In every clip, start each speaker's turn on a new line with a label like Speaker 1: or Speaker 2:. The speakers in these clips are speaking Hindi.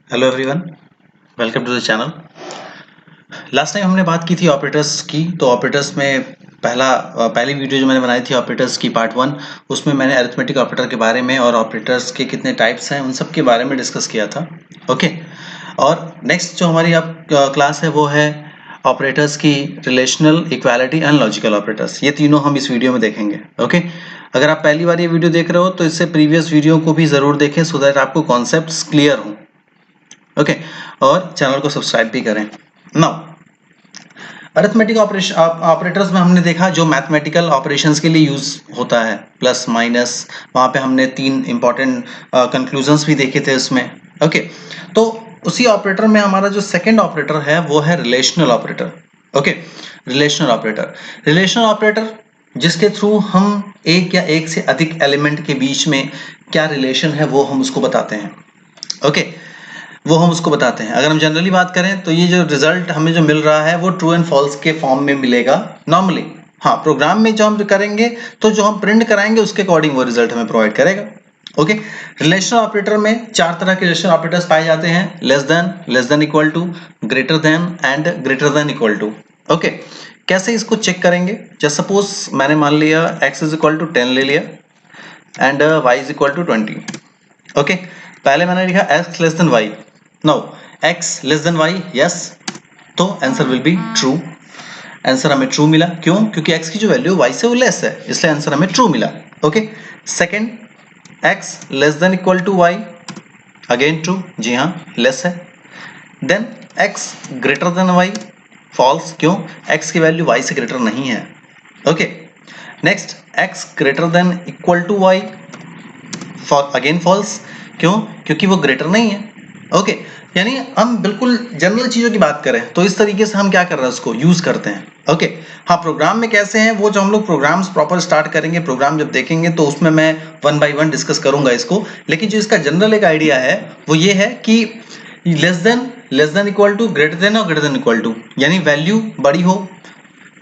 Speaker 1: Hello everyone, welcome to the channel. Last time हमने बात की थी ऑपरेटर्स की। तो ऑपरेटर्स में पहली वीडियो जो मैंने बनाई थी ऑपरेटर्स की पार्ट 1, उसमें मैंने अरिथमेटिक ऑपरेटर के बारे में और ऑपरेटर्स के कितने टाइप्स हैं उन सब के बारे में डिस्कस किया था। ओके, और नेक्स्ट जो हमारी अब क्लास है वो है ऑपरेटर्स की relational, equality and logical operators. ये तीनों हम इस वीडियो में देखेंगे। ओके, अगर आप पहली बार ये वीडियो देख रहे हो तो इससे प्रीवियस वीडियो को भी ज़रूर देखें सो दैट आपको कॉन्सेप्ट्स क्लियर हों। ओके, और चैनल को सब्सक्राइब भी करें। नाउ अरिथमेटिक ऑपरेटर्स में हमने देखा जो मैथमेटिकल ऑपरेशंस के लिए यूज होता है, प्लस माइनस। वहां पे हमने 3 इंपॉर्टेंट कंक्लूजन्स भी देखे थे उसमें। ओके, तो उसी ऑपरेटर में हमारा जो सेकंड ऑपरेटर है वो है relational operator. Okay, relational operator जिसके थ्रू हम एक या एक से अधिक एलिमेंट के बीच में क्या रिलेशन है वो हम उसको बताते हैं। ओके, वो हम उसको बताते हैं। अगर हम जनरली बात करें तो ये जो रिजल्ट हमें जो मिल रहा है वो ट्रू एंड फॉल्स के फॉर्म में मिलेगा नॉर्मली। हाँ, प्रोग्राम में जो हम करेंगे तो जो हम प्रिंट कराएंगे उसके अकॉर्डिंग वो रिजल्ट हमें प्रोवाइड करेगा। ओके, रिलेशनल ऑपरेटर में 4 तरह के रिलेशनल ऑपरेटर्स पाए जाते हैं: less than equal to, greater than and greater than equal to. Okay, कैसे इसको चेक करेंगे? जैसे सपोज मैंने मान लिया x इज इक्वल टू 10 ले लिया and y is equal to 20। Okay, पहले मैंने लिखा x less than y। Now x less than y, yes, तो answer will be true. Answer हमें ट्रू मिला। क्यों? क्योंकि x की जो वैल्यू y से वो लेस है, इसलिए आंसर हमें ट्रू मिला। Okay, second, x less than equal to y, again true, जी हाँ, लेस है। Then x greater than y, false. क्यों? x की वैल्यू y से ग्रेटर नहीं है। Okay, next, x greater than equal to y, again false. क्यों? क्योंकि वो ग्रेटर नहीं है। ओके, यानी हम बिल्कुल जनरल चीजों की बात करें तो इस तरीके से हम क्या कर रहे हैं, उसको यूज करते हैं। ओके, हाँ, प्रोग्राम में कैसे हैं वो जो हम लोग प्रोग्राम्स प्रॉपर स्टार्ट करेंगे, प्रोग्राम जब देखेंगे तो उसमें मैं 1 बाय 1 डिस्कस करूंगा इसको। लेकिन जो इसका जनरल एक आइडिया है वो ये है कि less than equal to, greater than और ग्रेटर देन इक्वल टू, यानी वैल्यू बड़ी हो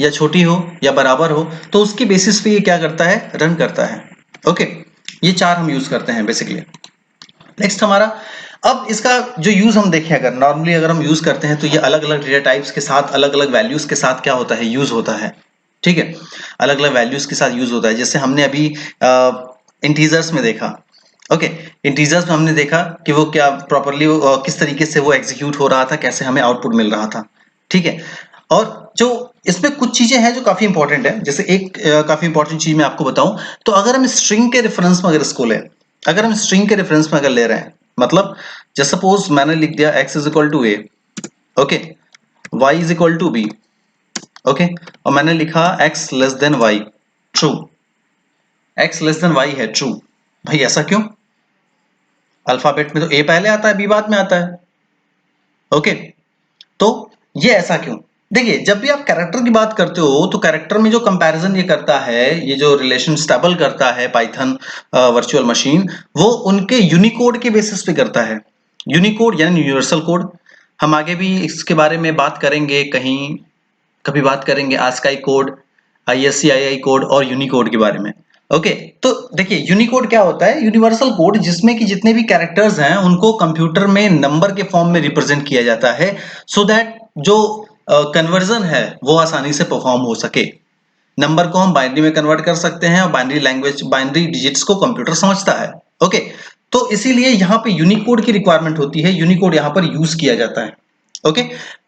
Speaker 1: या छोटी हो या बराबर हो तो उसकी बेसिस पे ये क्या करता है, रन करता है। ओके, ये 4 हम यूज करते हैं बेसिकली। नेक्स्ट हमारा, अब इसका जो यूज हम देखें, अगर नॉर्मली अगर हम यूज करते हैं तो ये अलग अलग डेटा टाइप्स के साथ, अलग अलग वैल्यूज के साथ क्या होता है, यूज होता है। ठीक है, अलग अलग वैल्यूज के साथ यूज होता है। जैसे हमने अभी इंटीजर्स में देखा। ओके, इंटीजर्स में हमने देखा कि वो क्या प्रॉपरली किस तरीके से वो एग्जीक्यूट हो रहा था, कैसे हमें आउटपुट मिल रहा था। ठीक है, और जो इसमें कुछ चीजें हैं जो काफी इंपॉर्टेंट है। जैसे एक काफी इंपॉर्टेंट चीज मैं आपको बताऊं तो अगर हम स्ट्रिंग के रेफरेंस में अगर इसको लें, अगर हम स्ट्रिंग के रेफरेंस में अगर ले रहे हैं, मतलब जैसे सपोज मैंने लिख दिया x is equal to A, okay, y is equal to B, okay, और मैंने लिखा x less than y, true. x less than y है, ट्रू। भाई ऐसा क्यों? अल्फाबेट में तो a पहले आता है, b बाद में आता है। ओके, तो ये ऐसा क्यों? देखिए, जब भी आप कैरेक्टर की बात करते हो तो कैरेक्टर में जो कंपैरिजन ये करता है, ये जो रिलेशन स्टेबल करता है पाइथन वर्चुअल मशीन, वो उनके यूनिकोड के बेसिस पे करता है। यूनिकोड यानी यूनिवर्सल कोड। हम आगे भी इसके बारे में बात करेंगे, कहीं कभी बात करेंगे आस्काई कोड, ISCII कोड और यूनिकोड के बारे में। ओके, तो देखिए यूनिकोड क्या होता है? यूनिवर्सल कोड जिसमें कि जितने भी कैरेक्टर्स हैं उनको कंप्यूटर में नंबर के फॉर्म में रिप्रेजेंट किया जाता है सो दैट जो कन्वर्जन है वो आसानी से परफॉर्म हो सके। नंबर को हम बाइनरी में कन्वर्ट कर सकते हैं और बाइनरी लैंग्वेज, बाइनरी डिजिट्स को कंप्यूटर समझता है। ओके, तो इसीलिए यहाँ पे यूनिकोड की रिक्वायरमेंट होती है, यूनिकोड यहाँ पर यूज किया जाता है। ओके,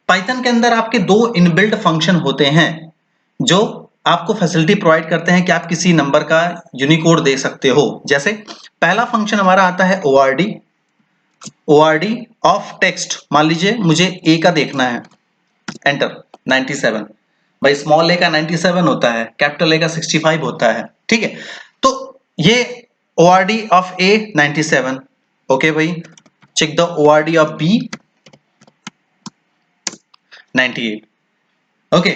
Speaker 1: पाइथन के अंदर आपके 2 इनबिल्ट फंक्शन होते हैं जो आपको फैसिलिटी प्रोवाइड करते हैं कि आप किसी नंबर का यूनिकोड दे सकते हो। जैसे पहला फंक्शन हमारा आता है ORD ऑफ टेक्स्ट। मान लीजिए मुझे ए का देखना है, एंटर 97। भाई स्मॉल ए का 97 होता है, कैपिटल ए का 65 होता है। ठीक है, तो ये ORD ऑफ ए 97। ओके भाई, check the ORD of B 98। Okay,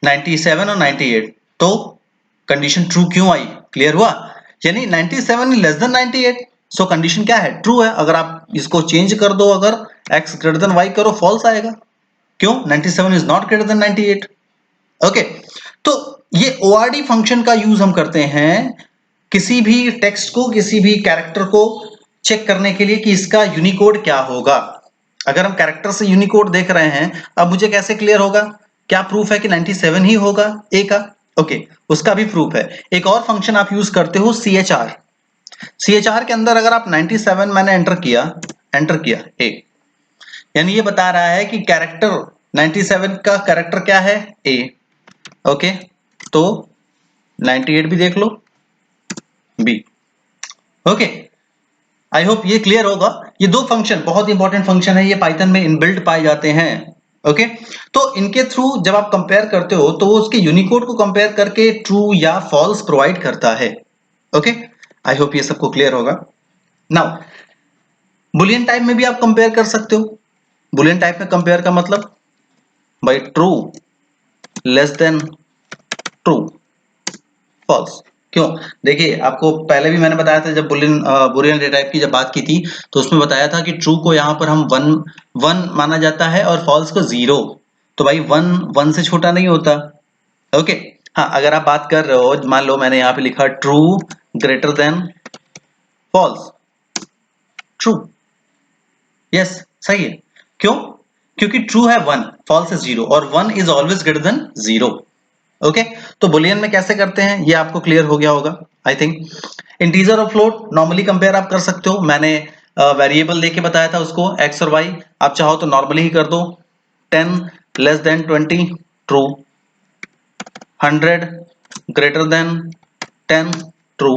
Speaker 1: 97 और 98, तो कंडीशन ट्रू क्यों आई? क्लियर हुआ? यानी 97 लेस देन 98, सो कंडीशन क्या है? ट्रू है। अगर आप इसको चेंज कर दो, अगर x ग्रेटर देन y करो, फॉल्स आएगा। क्यों? 97 is not greater than 98। Okay, तो ये ORD फंक्शन का यूज हम करते हैं किसी भी टेक्स्ट को, किसी भी कैरेक्टर को चेक करने के लिए कि इसका यूनिकोड क्या होगा। अगर हम कैरेक्टर से यूनिकोड देख रहे हैं, अब मुझे कैसे क्लियर होगा, क्या प्रूफ है कि 97 ही होगा ए का? ओके, उसका भी प्रूफ है। एक और फंक्शन आप यूज करते हो CHR। CHR के अंदर अगर आप 97 मैंने एंटर किया ए, यानी ये बता रहा है कि कैरेक्टर 97 का कैरेक्टर क्या है, ए। ओके, तो 98 भी देख लो, बी। ओके, आई होप ये क्लियर होगा। ये दो फंक्शन बहुत इंपॉर्टेंट फंक्शन है, ये पाइथन में इनबिल्ट पाए जाते हैं। ओके, तो इनके थ्रू जब आप कंपेयर करते हो तो वो उसके यूनिकोड को कंपेयर करके ट्रू या फॉल्स प्रोवाइड करता है। ओके, आई होप ये सबको क्लियर होगा। नाउ बुलियन टाइप में भी आप कंपेयर कर सकते हो। बुलियन टाइप में कंपेयर का मतलब भाई true less than true, false. क्यों? देखिए, आपको पहले भी मैंने बताया था, जब बुलियन टाइप की जब बात की थी तो उसमें बताया था कि ट्रू को यहाँ पर हम वन माना जाता है और फॉल्स को 0। तो भाई वन से छोटा नहीं होता। ओके, हाँ, अगर आप बात कर रहे हो, मान लो मैंने यहाँ पे लिखा true greater than false, true, yes, सही है। क्यों? क्योंकि ट्रू है 1, फॉल्स है 0 और 1 is always greater than 0। Okay, तो बुलियन में कैसे करते हैं ये आपको क्लियर हो गया होगा आई थिंक। इंटीजर और फ्लोट नॉर्मली कंपेयर आप कर सकते हो। मैंने वेरिएबल लेके बताया था उसको, एक्स और वाई। आप चाहो तो नॉर्मली ही कर दो। 10 less then 20 true, 100 greater than 10 true.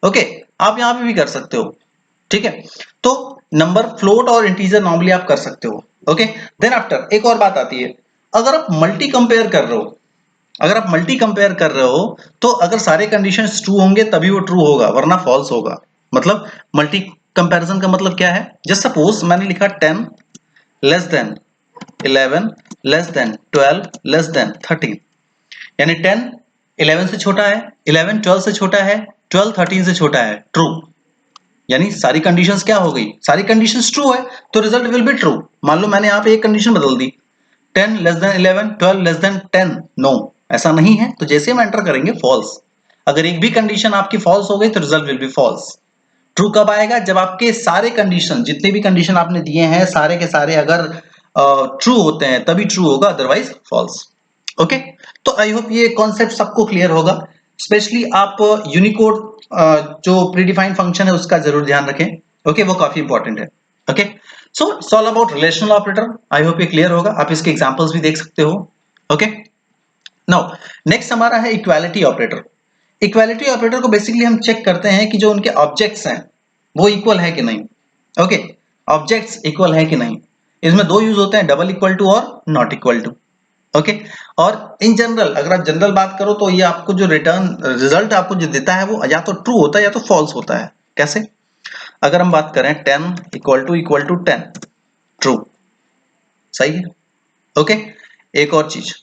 Speaker 1: Okay, आप यहां पे भी कर सकते हो। ठीक है, तो नंबर फ्लोट और इंटीजर नॉर्मली आप कर सकते हो। ओके, देन आफ्टर एक और बात आती है, अगर आप मल्टी कंपेयर कर रहे हो, तो अगर सारे कंडीशंस ट्रू होंगे तभी वो ट्रू होगा, वरना फॉल्स होगा। मतलब मल्टी कंपैरिजन का मतलब क्या है, जस्ट सपोज मैंने लिखा 10 less than 11 less than 12 less then 13, यानी 10 11 से छोटा है, 11 12 से छोटा है, 12 13 से छोटा है, ट्रू। यानी सारी कंडीशंस क्या हो गई, सारी कंडीशंस ट्रू है, तो रिजल्ट विल बी ट्रू। मान लो मैंने यहाँ पे एक कंडीशन बदल दी, 10 less than 11 12 less than 10, no, ऐसा नहीं है, तो जैसे हम एंटर करेंगे फॉल्स। अगर एक भी कंडीशन आपकी फॉल्स हो गई तो result will be false. True कब आएगा, जब आपके सारे कंडीशन, जितने भी कंडीशन आपने दिए हैं सारे के सारे अगर ट्रू होते हैं तभी ट्रू होगा, अदरवाइज फॉल्स। ओके, तो आई होप ये कॉन्सेप्ट सबको क्लियर होगा। स्पेशली आप यूनिकोड जो प्रीडिफाइंड फंक्शन है उसका जरूर ध्यान रखें। ओके, वो काफी इंपॉर्टेंट है। Okay, so it's all about relational operator. I hope ये क्लियर होगा, आप इसके एग्जांपल्स भी देख सकते हो। ओके, नाउ नेक्स्ट हमारा है इक्वालिटी ऑपरेटर। इक्वालिटी ऑपरेटर को बेसिकली हम चेक करते हैं कि जो उनके ऑब्जेक्ट्स हैं वो इक्वल है कि नहीं। ओके, ऑब्जेक्ट्स इक्वल है कि नहीं। इसमें दो यूज होते हैं, डबल इक्वल टू और नॉट इक्वल टू। ओके, और इन जनरल अगर आप जनरल बात करो तो ये आपको जो रिटर्न रिजल्ट आपको जो देता है वो या तो ट्रू होता है या तो फॉल्स होता है। कैसे? अगर हम बात करें 10 इक्वल टू 10, ट्रू, सही है। ओके, एक और चीज,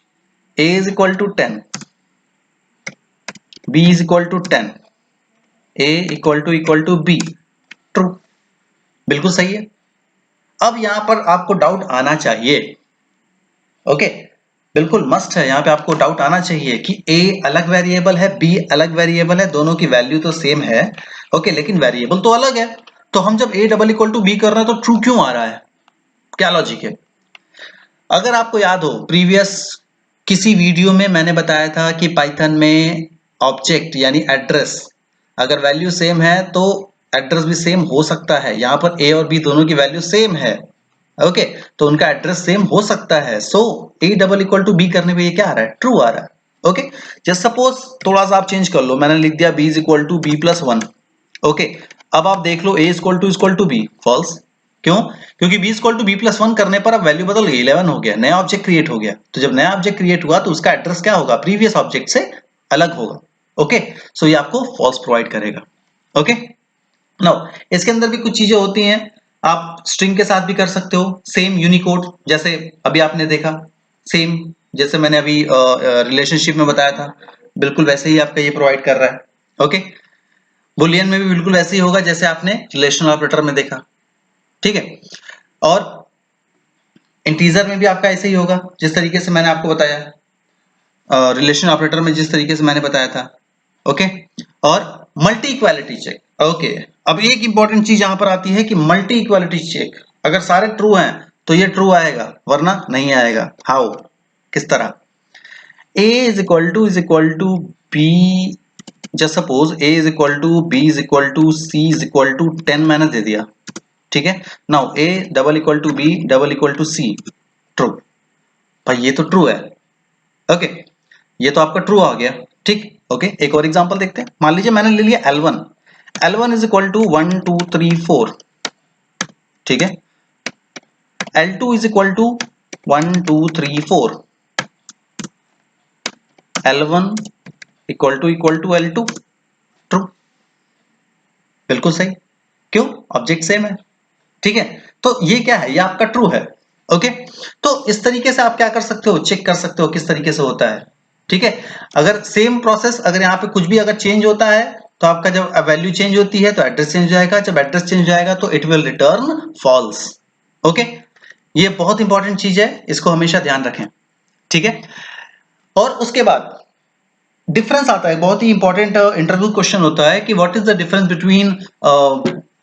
Speaker 1: a is equal to 10, b is equal to 10, a equal to b, true, बिल्कुल सही है। अब यहां पर आपको डाउट आना चाहिए। ओके, बिल्कुल मस्ट है, यहां पे आपको डाउट आना चाहिए कि a अलग वेरिएबल है, b अलग वेरिएबल है, दोनों की वैल्यू तो सेम है। ओके, लेकिन वेरिएबल तो अलग है। तो हम जब a double equal to b कर रहे हैं तो ट्रू क्यों आ रहा है, क्या लॉजिक है? अगर आपको याद हो, प्रीवियस किसी वीडियो में मैंने बताया था कि पाइथन में ऑब्जेक्ट यानी एड्रेस, अगर वैल्यू सेम है तो एड्रेस भी सेम हो सकता है। यहाँ पर a और b दोनों की वैल्यू सेम है। ओके, तो उनका एड्रेस सेम हो सकता है। So a double equal to b करने पे ये क्या आ रहा है, ट्रू आ रहा है। ओके, जस्ट सपोज थोड़ा सा आप चेंज कर लो, मैंने लिख दिया b is equal to b plus 1। Okay, अब आप देख लो a equal to b, false. क्यों? क्योंकि b equal to b plus 1 करने पर अब वैल्यू बदल गई, 11 हो गया, नया ऑब्जेक्ट क्रिएट हो गया। तो जब नया ऑब्जेक्ट क्रिएट हुआ तो उसका एड्रेस क्या होगा, प्रीवियस ऑब्जेक्ट से अलग होगा। ओके, सो ये आपको फॉल्स प्रोवाइड करेगा। ओके, नाउ इसके अंदर भी कुछ चीजें होती हैं, आप स्ट्रिंग के साथ भी कर सकते हो, सेम यूनिकोड, जैसे अभी आपने देखा, सेम जैसे मैंने अभी रिलेशनशिप में बताया था, बिल्कुल वैसे ही आपका ये प्रोवाइड कर रहा है। ओके, बुलियन में भी बिल्कुल वैसे ही होगा जैसे आपने रिलेशनल ऑपरेटर में देखा। ठीक है, और इंटीजर में भी आपका ऐसे ही होगा जिस तरीके से मैंने आपको बताया, रिलेशन ऑपरेटर में जिस तरीके से मैंने बताया था। ओके, और मल्टी इक्वालिटी चेक, ओके, अब एक इंपॉर्टेंट चीज यहां पर आती है कि मल्टी इक्वालिटी चेक। अगर सारे ट्रू हैं तो ये ट्रू आएगा, वरना नहीं आएगा। हाउ, किस तरह? a is equal to b, just suppose a is equal to b is equal to c is equal to 10 मैंने दे दिया, ठीक है। Now a double equal to b double equal to c, true. भाई ये तो ट्रू है, ओके, ये तो आपका ट्रू आ गया, ठीक। ओके, एक और एग्जांपल देखते हैं। मान लीजिए मैंने ले लिया L1, L1 is equal to 1 2 3 4, ठीक है। L2 is equal to 1 2 3 4, L1 equal to L2, true, बिल्कुल सही। क्यों? ऑब्जेक्ट सेम है, ठीक है। तो ये क्या है? ये आपका ट्रू है, ओके। तो इस तरीके से आप क्या कर सकते हो, चेक कर सकते हो किस तरीके से होता है, ठीक है। अगर सेम प्रोसेस, अगर यहाँ पे कुछ भी अगर चेंज होता है तो आपका जब वैल्यू चेंज होती है तो एड्रेस चेंज हो जाएगा, जब एड्रेस चेंज हो जाएगा तो it will return false, okay. ये बहुत इंपॉर्टेंट चीज है, इसको हमेशा ध्यान रखें, ठीक है। और उसके बाद डिफरेंस आता है, बहुत ही इंपॉर्टेंट इंटरव्यू क्वेश्चन होता है कि what is the difference between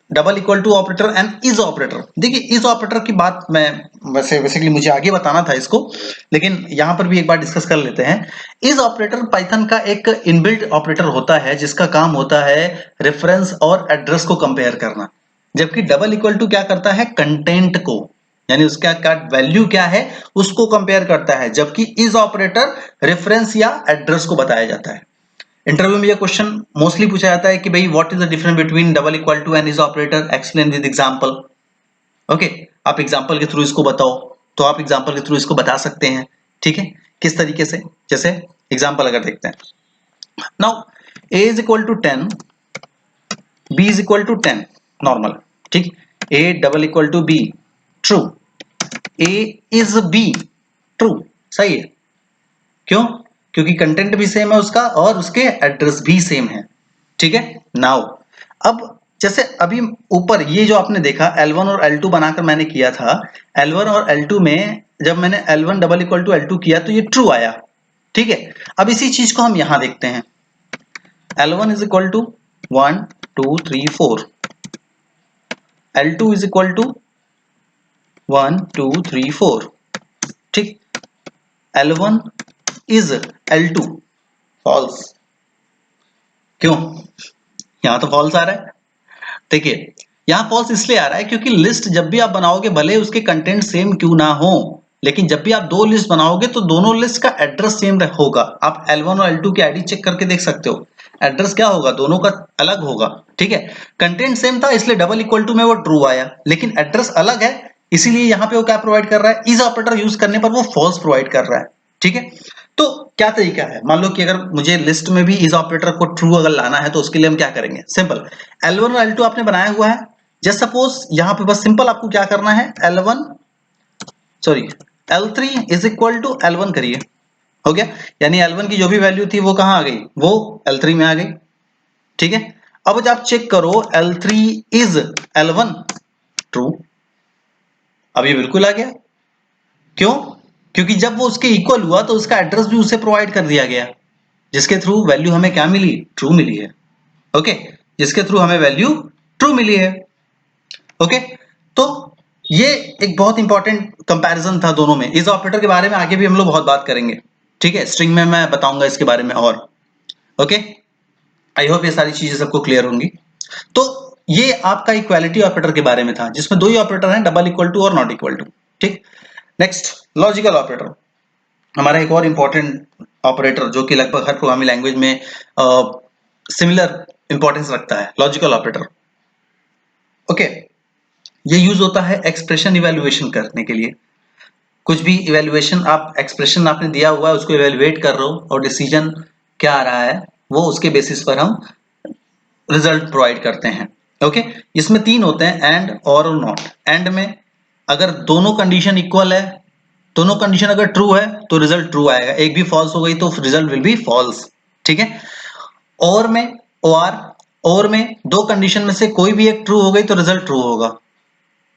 Speaker 1: double equal to operator and is operator. देखिए, इज ऑपरेटर की बात मैं वैसे बेसिकली मुझे आगे बताना था इसको, लेकिन यहां पर भी एक बार डिस्कस कर लेते हैं। इज ऑपरेटर पाइथन का एक इनबिल्ट ऑपरेटर होता है जिसका काम होता है रेफरेंस और एड्रेस को कंपेयर करना, जबकि डबल इक्वल टू क्या करता है, कंटेंट को, यानी उसका क्या वैल्यू क्या है उसको कंपेयर करता है, जबकि इज ऑपरेटर रेफरेंस या एड्रेस को बताया जाता है। इंटरव्यू में ये क्वेश्चन मोस्टली पूछा जाता है कि भाई what is the difference between double equal to and is operator, explain with example. Okay, आप एग्जांपल के थ्रू इसको बताओ, तो आप एग्जांपल के थ्रू इसको बता सकते हैं, ठीक है। किस तरीके से? जैसे एग्जांपल अगर देखते हैं, now a is equal to 10, b is equal to 10, normal, ठीक। a double equal to b, true. a is b, true, सही है। क्यों? क्योंकि कंटेंट भी सेम है उसका और उसके एड्रेस भी सेम है, ठीक है। नाउ अब जैसे अभी ऊपर ये जो आपने देखा L1 और L2 बनाकर मैंने किया था, L1 और L2 में जब मैंने L1 double equal to L2 किया तो ये ट्रू आया, ठीक है। अब इसी चीज को हम यहां देखते हैं, L1 is equal to 1 2 3 4, L2 is equal to 1 2 3 4, ठीक। L1 is L2, false. क्यों? यहां तो फॉल्स आ रहा है। देखिए, यहां फॉल्स इसलिए आ रहा है क्योंकि लिस्ट जब भी आप बनाओगे, भले उसके कंटेंट सेम क्यों ना हो, लेकिन जब भी आप दो लिस्ट बनाओगे तो दोनों लिस्ट का एड्रेस सेम होगा। आप L1 और L2 की आईडी चेक करके देख सकते हो, एड्रेस क्या होगा, दोनों का अलग होगा, ठीक है। कंटेंट सेम था इसलिए डबल इक्वल टू में वो ट्रू आया, लेकिन एड्रेस अलग है, इसीलिए यहां पे वो क्या प्रोवाइड कर रहा है, इज ऑपरेटर यूज करने पर वो फॉल्स प्रोवाइड कर रहा है, ठीक है। तो क्या तरीका है, मान लो कि अगर मुझे लिस्ट में भी इज ऑपरेटर को ट्रू अगर लाना है तो उसके लिए हम क्या करेंगे, सिंपल, L1 और L2 आपने बनाया हुआ है, जस्ट सपोज यहां पे बस सिंपल आपको क्या करना है, L3 is equal to L1 करिए, हो गया। यानी L1 की जो भी वैल्यू थी वो कहां आ गई, वो L3 में आ गई, ठीक है। अब जब आप चेक करो L3 इज L1, ट्रू, अब ये बिल्कुल आ गया। क्यों? क्योंकि जब वो उसके इक्वल हुआ तो उसका एड्रेस भी उसे प्रोवाइड कर दिया गया, जिसके थ्रू वैल्यू हमें क्या मिली, ट्रू मिली है, ओके, जिसके थ्रू हमें वैल्यू ट्रू मिली है, ओके। तो ये एक बहुत इंपॉर्टेंट कंपैरिजन था दोनों में। इस ऑपरेटर के बारे में आगे भी हम लोग बहुत बात करेंगे, ठीक है, स्ट्रिंग में मैं बताऊंगा इसके बारे में और, ओके। आई होप ये सारी चीजें सबको क्लियर होंगी। तो ये आपका इक्वालिटी ऑपरेटर के बारे में था, जिसमें दो ही ऑपरेटर हैं, डबल इक्वल टू और नॉट इक्वल टू, ठीक। नेक्स्ट, लॉजिकल ऑपरेटर, हमारा एक और इंपॉर्टेंट ऑपरेटर जो कि लगभग हर प्रोग्रामिंग लैंग्वेज में सिमिलर इंपॉर्टेंस रखता है, लॉजिकल ऑपरेटर, ओके। ये यूज होता है एक्सप्रेशन इवैल्यूएशन करने के लिए। कुछ भी इवैल्यूएशन, आप एक्सप्रेशन आपने दिया हुआ है उसको इवैल्यूएट कर रहे हो और डिसीजन क्या आ रहा है वो उसके बेसिस पर हम रिजल्ट प्रोवाइड करते हैं, ओके। इसमें तीन होते हैं, एंड और नॉट। एंड में अगर दोनों कंडीशन इक्वल है, दोनों कंडीशन अगर ट्रू है तो रिजल्ट ट्रू आएगा, एक भी फॉल्स हो गई तो रिजल्ट विल बी फॉल्स, ठीक है। और में, और में दो कंडीशन में से कोई भी एक ट्रू हो गई तो रिजल्ट ट्रू होगा,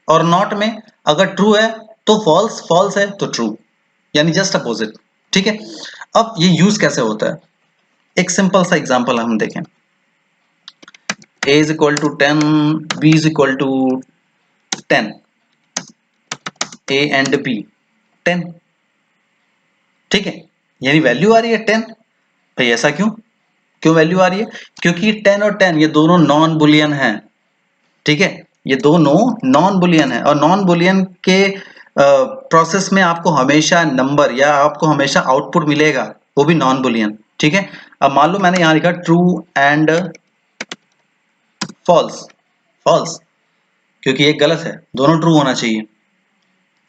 Speaker 1: और नॉट में अगर ट्रू है तो फॉल्स, फॉल्स है तो ट्रू, यानी जस्ट अपोजिट, ठीक है। अब ये यूज कैसे होता है, एक सिंपल सा एग्जांपल हम देखें। a is equal to 10, b is equal to 10, a and b 10, ठीक है, यानी वैल्यू आ रही है 10। भाई ऐसा क्यों, क्यों वैल्यू आ रही है? क्योंकि 10 और 10 ये दोनों नॉन बुलियन हैं, ठीक है, ये दोनों नॉन बुलियन है, और नॉन बुलियन के प्रोसेस में आपको हमेशा नंबर या आपको हमेशा आउटपुट मिलेगा, वो भी नॉन बुलियन, ठीक है। अब मान लो मैंने यहां लिखा ट्रू एंड फॉल्स, फॉल्स क्योंकि ये गलत है, दोनों ट्रू होना चाहिए,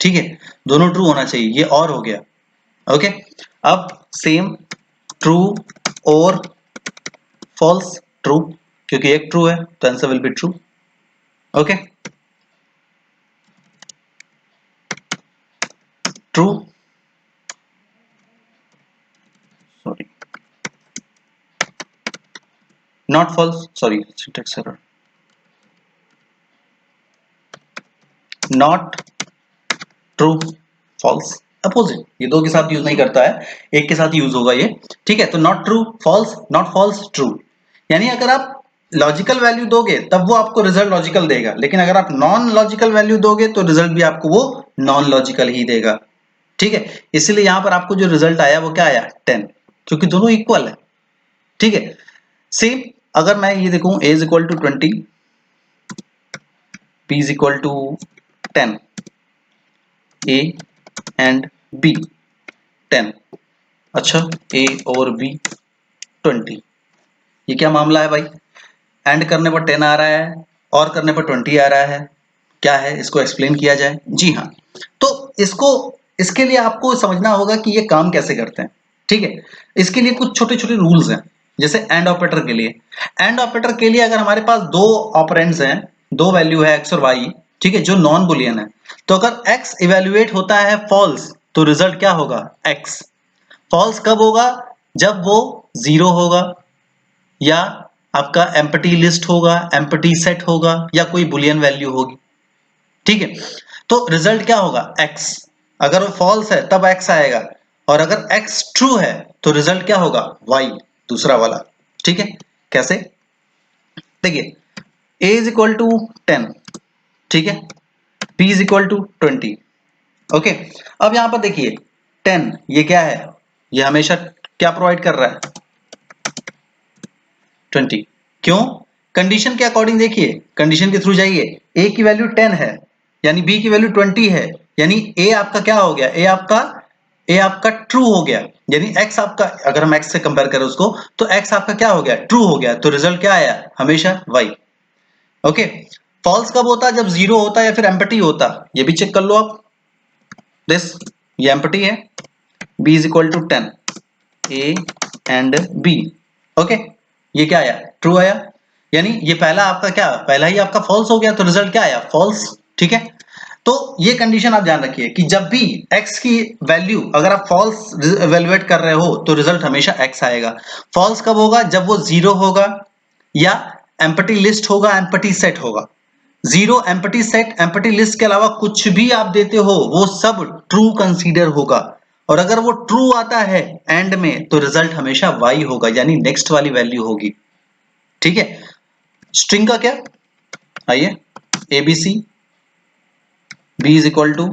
Speaker 1: ठीक है, दोनों ट्रू होना चाहिए, ये और हो गया, ओके। अब सेम ट्रू और फॉल्स, ट्रू क्योंकि एक ट्रू है तो answer will be true, okay, true, sorry not false, sorry syntax error, not true, false, opposite, ये दो के साथ यूज नहीं करता है, एक के साथ यूज होगा ये, ठीक है। तो not true false, not false true, यानी अगर आप लॉजिकल वैल्यू दोगे तब वो आपको रिजल्ट लॉजिकल देगा, लेकिन अगर आप नॉन लॉजिकल वैल्यू दोगे तो रिजल्ट भी आपको वो नॉन लॉजिकल ही देगा, ठीक है। इसलिए यहां पर आपको जो रिजल्ट आया वो क्या आया 10, क्योंकि दोनों इक्वल है, ठीक है। सेम अगर मैं ये देखूं a is equal to 20, b is equal to 10, a and b 10, अच्छा a और b 20, ये क्या मामला है भाई? एंड करने पर 10 आ रहा है और करने पर 20 आ रहा है, क्या है, इसको एक्सप्लेन किया जाए। जी हाँ, तो इसको, इसके लिए आपको समझना होगा कि ये काम कैसे करते हैं, ठीक है। इसके लिए कुछ छोटे छोटे रूल्स हैं, जैसे एंड ऑपरेटर के लिए, एंड ऑपरेटर के लिए अगर हमारे पास दो ऑपरेंड्स हैं, दो वैल्यू है x और y, ठीक है, जो नॉन बुलियन है, तो अगर x इवेल्युएट होता है फॉल्स तो रिजल्ट क्या होगा x, फॉल्स कब होगा? जब वो 0 होगा, या आपका एम्प्टी लिस्ट होगा, एम्प्टी सेट होगा, या कोई बुलियन वैल्यू होगी, ठीक है। तो रिजल्ट क्या होगा x, अगर वो फॉल्स है तब x आएगा, और अगर x ट्रू है तो रिजल्ट क्या होगा y, दूसरा वाला, ठीक है। कैसे? देखिए a इज इक्वल टू 10, ठीक है, b is equal to 20, okay. अब यहां पर देखिए 10 ये क्या है, ये हमेशा क्या प्रोवाइड कर रहा है 20, क्यों? कंडीशन के अकॉर्डिंग देखिए, कंडीशन के थ्रू जाइए, a की वैल्यू 10 है यानी b की वैल्यू 20 है, यानी a आपका क्या हो गया, a आपका ट्रू हो गया, यानी x आपका, अगर हम x से कंपेयर करें उसको, तो x आपका क्या हो गया, ट्रू हो गया, तो रिजल्ट क्या आया हमेशा y, ओके। फॉल्स कब होता है? जब 0 होता या फिर एम्प्टी होता, ये भी चेक कर लो आप, दिस ये एम्प्टी है, b is equal to 10, a and b, okay, ये क्या आया ट्रू आया, यानी ये पहला आपका क्या, पहला ही आपका फॉल्स हो गया, तो रिजल्ट क्या आया फॉल्स, ठीक है। तो ये कंडीशन आप ध्यान रखिए कि जब भी x की वैल्यू अगर आप फॉल्स इवेलुएट कर रहे हो तो रिजल्ट हमेशा x आएगा। फॉल्स कब होगा? जब वो 0 होगा या एम्प्टी लिस्ट होगा, एम्प्टी सेट होगा। 0 एम्प्टी सेट, एम्प्टी लिस्ट के अलावा कुछ भी आप देते हो वो सब ट्रू कंसीडर होगा, और अगर वो ट्रू आता है एंड में तो रिजल्ट हमेशा y होगा, यानी नेक्स्ट वाली वैल्यू होगी, ठीक है। स्ट्रिंग का क्या, आइए abc b is equal to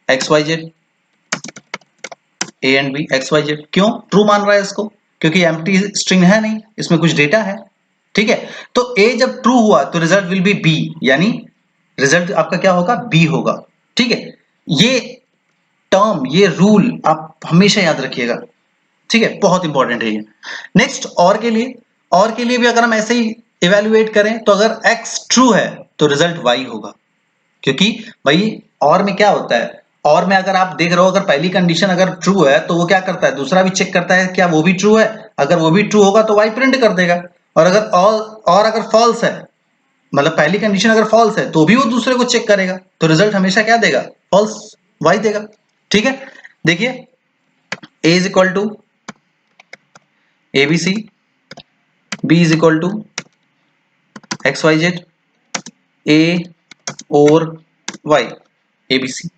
Speaker 1: X Y Z, A and B X Y Z, क्यों ट्रू मान रहा है इसको? क्योंकि एम्प्टी स्ट्रिंग है नहीं, इसमें कुछ डेटा है, ठीक है। तो a जब ट्रू हुआ तो रिजल्ट विल बी b, यानी रिजल्ट आपका क्या होगा b होगा, ठीक है। ये टर्म, ये रूल आप हमेशा याद रखिएगा, ठीक है, बहुत इंपॉर्टेंट है ये। नेक्स्ट और के लिए, और के लिए भी अगर हम ऐसे ही इवेल्युएट करें तो अगर x ट्रू है तो रिजल्ट y होगा, क्योंकि भाई और में क्या होता है, और में अगर आप देख रहे हो अगर पहली कंडीशन अगर ट्रू है तो वो क्या करता है, दूसरा भी चेक करता है क्या वो भी ट्रू है, अगर वो भी ट्रू होगा तो y प्रिंट कर देगा, और अगर और अगर फॉल्स है, मतलब पहली कंडीशन अगर फॉल्स है तो भी वो दूसरे को चेक करेगा, तो रिजल्ट हमेशा क्या देगा फॉल्स, y देगा, ठीक है। देखिए a is equal to abc, b is equal to X Y Z, a और y, abc,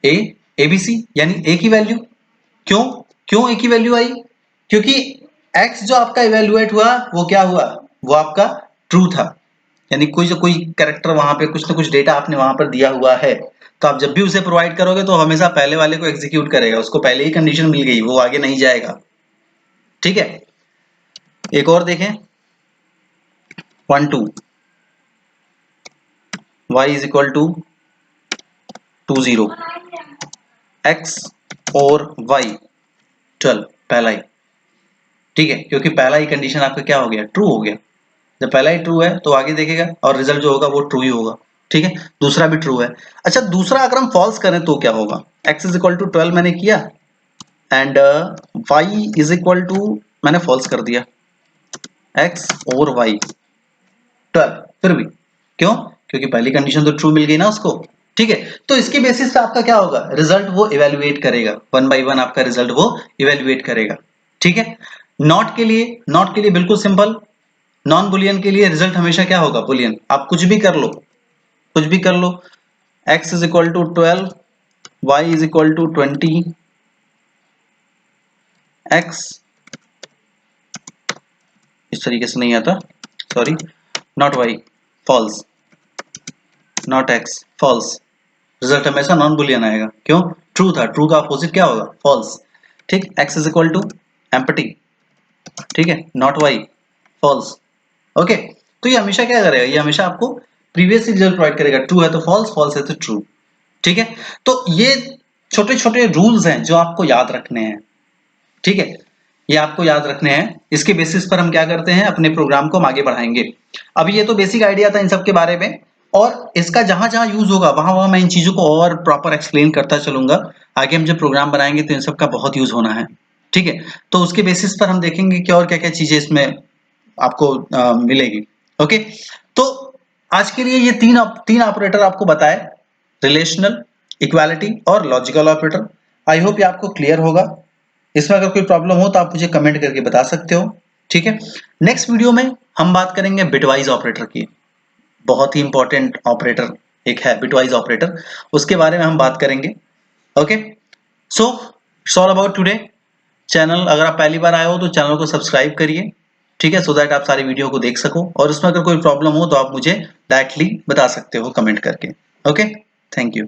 Speaker 1: a abc यानी a की वैल्यू, क्यों क्यों a की वैल्यू आई? क्योंकि x जो आपका इवेल्युएट हुआ वो क्या हुआ, वो आपका ट्रू था, यानी कोई कैरेक्टर वहां पे कुछ ना कुछ डेटा आपने वहां पर दिया हुआ है, तो आप जब भी उसे प्रोवाइड करोगे तो हमेशा पहले वाले को एग्जीक्यूट करेगा, उसको पहले ही कंडीशन मिल गई, वो आगे नहीं जाएगा। ठीक है, एक और देखें 1 2 y is equal to 2 0 x और y 12 पहला ही, ठीक है, क्योंकि पहला ही कंडीशन आपका क्या हो गया, ट्रू हो गया। जब पहला ही ट्रू है तो आगे देखेगा और रिजल्ट जो होगा वो ट्रू ही होगा। ठीक है, दूसरा भी ट्रू है। अच्छा, दूसरा अगर हम फॉल्स करें तो क्या होगा, x इज इक्वल टू 12 मैंने किया and y is equal to मैंने फॉल्स कर दिया, x और y 12, फिर भी क्यों, क्योंकि पहली कंडीशन तो ट्रू मिल गई ना उसको। ठीक है, तो इसके बेसिस पे आपका क्या होगा, रिजल्ट वो इवेल्युएट करेगा, 1 by 1 आपका रिजल्ट वो इवेल्युएट करेगा। ठीक है, नॉट के लिए बिल्कुल सिंपल, नॉन बुलियन के लिए रिजल्ट हमेशा क्या होगा, बुलियन। आप कुछ भी कर लो, कुछ भी कर लो, x is equal to 12, y is equal to 20, x इस तरीके से नहीं आता, sorry, not y, false, not x, false, result हमेशा नॉन बुलियन आएगा, क्यों, ट्रू था, ट्रू का अपोजिट क्या होगा, फॉल्स। ठीक, x is equal to empty, ठीक है, नॉट y, फॉल्स। ओके, तो ये हमेशा क्या करेगा, ये हमेशा आपको प्रीवियस रिजल्ट प्रोवाइड करेगा, ट्रू है तो फॉल्स, फॉल्स है तो ट्रू। ठीक है, तो ये छोटे छोटे रूल्स हैं जो आपको याद रखने हैं। ठीक है, ये आपको याद रखने हैं, इसके बेसिस पर हम क्या करते हैं, अपने प्रोग्राम को हम आगे बढ़ाएंगे। अब ये तो बेसिक आइडिया था इन सब के बारे में, और इसका जहां जहां यूज होगा वहां वहां मैं इन चीजों को और प्रॉपर एक्सप्लेन करता चलूंगा। आगे हम जब प्रोग्राम बनाएंगे तो इन सब का बहुत यूज होना है। ठीक है, तो उसके बेसिस पर हम देखेंगे कि और क्या क्या चीजें इसमें आपको मिलेगी। ओके, तो आज के लिए ये तीन ऑपरेटर आपको बताए, रिलेशनल, इक्वालिटी और लॉजिकल ऑपरेटर। आई होप ये आपको क्लियर होगा। इसमें अगर कोई प्रॉब्लम हो तो आप मुझे कमेंट करके बता सकते हो। ठीक है, नेक्स्ट वीडियो में हम बात करेंगे बिटवाइज ऑपरेटर की, बहुत ही इंपॉर्टेंट ऑपरेटर एक है बिटवाइज ऑपरेटर, उसके बारे में हम बात करेंगे। Okay, so it's all about today. Channel अगर आप पहली बार आए हो तो चैनल को सब्सक्राइब करिए, ठीक है, सो दैट आप सारी वीडियो को देख सको, और उसमें अगर कोई प्रॉब्लम हो तो आप मुझे डायरेक्टली बता सकते हो कमेंट करके। Okay, thank you.